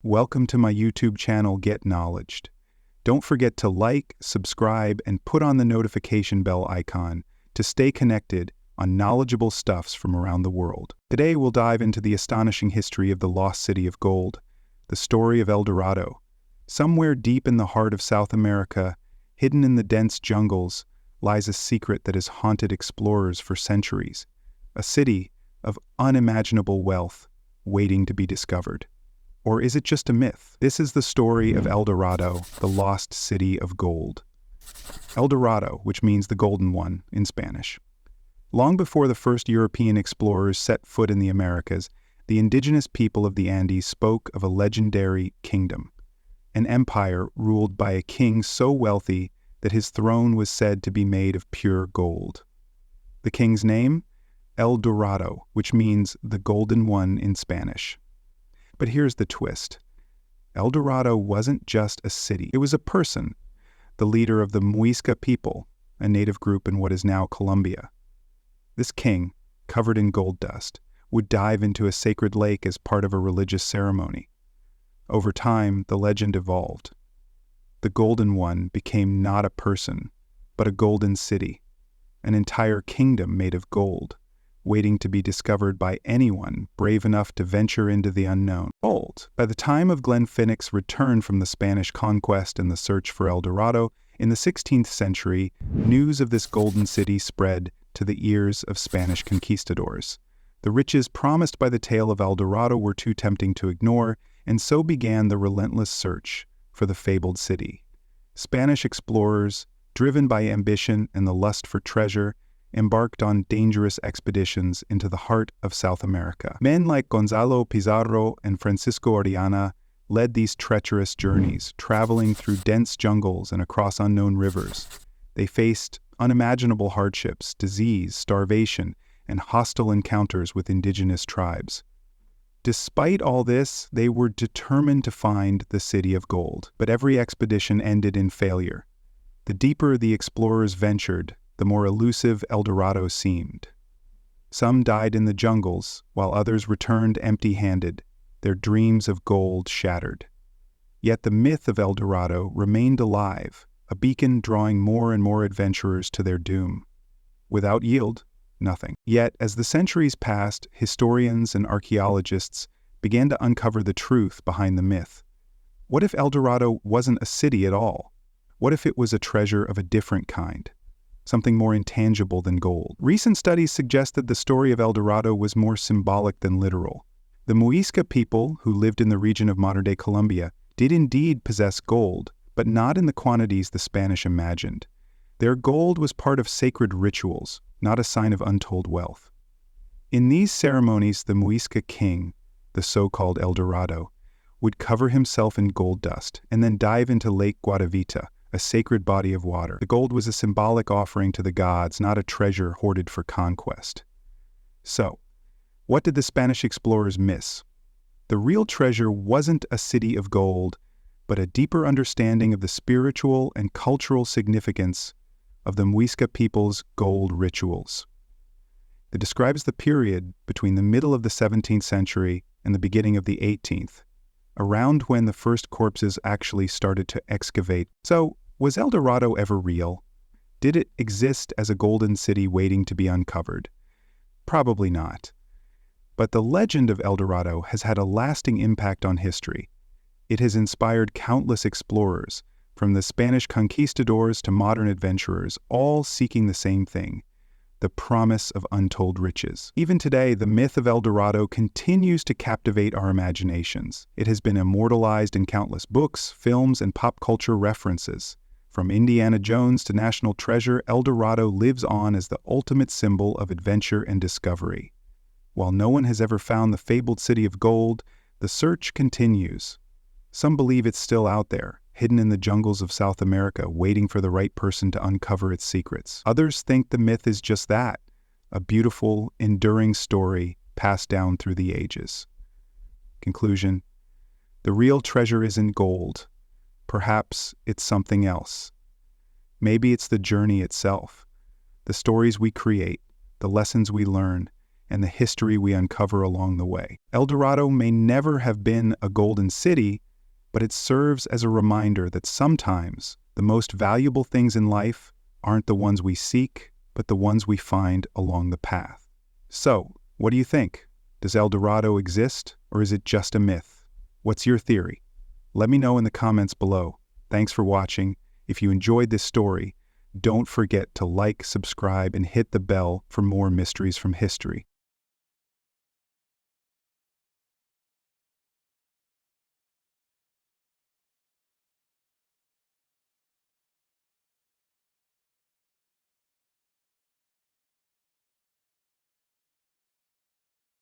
Welcome to my YouTube channel, Get Knowledged. Don't forget to like, subscribe, and put on the notification bell icon to stay connected on knowledgeable stuffs from around the world. Today we'll dive into the astonishing history of the lost city of gold, the story of El Dorado. Somewhere deep in the heart of South America, hidden in the dense jungles, lies a secret that has haunted explorers for centuries, a city of unimaginable wealth waiting to be discovered. Or is it just a myth? This is the story of El Dorado, the lost city of gold. El Dorado, which means the golden one in Spanish. Long before the first European explorers set foot in the Americas, the indigenous people of the Andes spoke of a legendary kingdom, an empire ruled by a king so wealthy that his throne was said to be made of pure gold. The king's name? El Dorado, which means the golden one in Spanish. But here's the twist. El Dorado wasn't just a city. It was a person, the leader of the Muisca people, a native group in what is now Colombia. This king, covered in gold dust, would dive into a sacred lake as part of a religious ceremony. Over time, the legend evolved. The Golden One became not a person, but a golden city, an entire kingdom made of gold, waiting to be discovered by anyone brave enough to venture into the unknown. By the time of Glenfinnick's return from the Spanish conquest and the search for El Dorado, in the 16th century, news of this golden city spread to the ears of Spanish conquistadors. The riches promised by the tale of El Dorado were too tempting to ignore, and so began the relentless search for the fabled city. Spanish explorers, driven by ambition and the lust for treasure, embarked on dangerous expeditions into the heart of South America. Men like Gonzalo Pizarro and Francisco Orellana led these treacherous journeys, traveling through dense jungles and across unknown rivers. They faced unimaginable hardships, disease, starvation, and hostile encounters with indigenous tribes. Despite all this, they were determined to find the city of gold. But every expedition ended in failure. The deeper the explorers ventured, the more elusive El Dorado seemed. Some died in the jungles, while others returned empty-handed, their dreams of gold shattered. Yet the myth of El Dorado remained alive, a beacon drawing more and more adventurers to their doom. Without yield, nothing. Yet, as the centuries passed, historians and archaeologists began to uncover the truth behind the myth. What if El Dorado wasn't a city at all? What if it was a treasure of a different kind? Something more intangible than gold. Recent studies suggest that the story of El Dorado was more symbolic than literal. The Muisca people, who lived in the region of modern-day Colombia, did indeed possess gold, but not in the quantities the Spanish imagined. Their gold was part of sacred rituals, not a sign of untold wealth. In these ceremonies, the Muisca king, the so-called El Dorado, would cover himself in gold dust and then dive into Lake Guatavita, a sacred body of water. The gold was a symbolic offering to the gods, not a treasure hoarded for conquest. So, what did the Spanish explorers miss? The real treasure wasn't a city of gold, but a deeper understanding of the spiritual and cultural significance of the Muisca people's gold rituals. It describes the period between the middle of the 17th century and the beginning of the 18th, around when the first corpses actually started to excavate. So, was El Dorado ever real? Did it exist as a golden city waiting to be uncovered? Probably not. But the legend of El Dorado has had a lasting impact on history. It has inspired countless explorers, from the Spanish conquistadors to modern adventurers, all seeking the same thing: the promise of untold riches. Even today, the myth of El Dorado continues to captivate our imaginations. It has been immortalized in countless books, films, and pop culture references. From Indiana Jones to National Treasure, El Dorado lives on as the ultimate symbol of adventure and discovery. While no one has ever found the fabled city of gold, the search continues. Some believe it's still out there, hidden in the jungles of South America, waiting for the right person to uncover its secrets. Others think the myth is just that, a beautiful, enduring story passed down through the ages. Conclusion: the real treasure isn't gold. Perhaps it's something else. Maybe it's the journey itself, the stories we create, the lessons we learn, and the history we uncover along the way. El Dorado may never have been a golden city, but it serves as a reminder that sometimes the most valuable things in life aren't the ones we seek, but the ones we find along the path. So, what do you think? Does El Dorado exist, or is it just a myth? What's your theory? Let me know in the comments below. Thanks for watching. If you enjoyed this story, don't forget to like, subscribe, and hit the bell for more mysteries from history.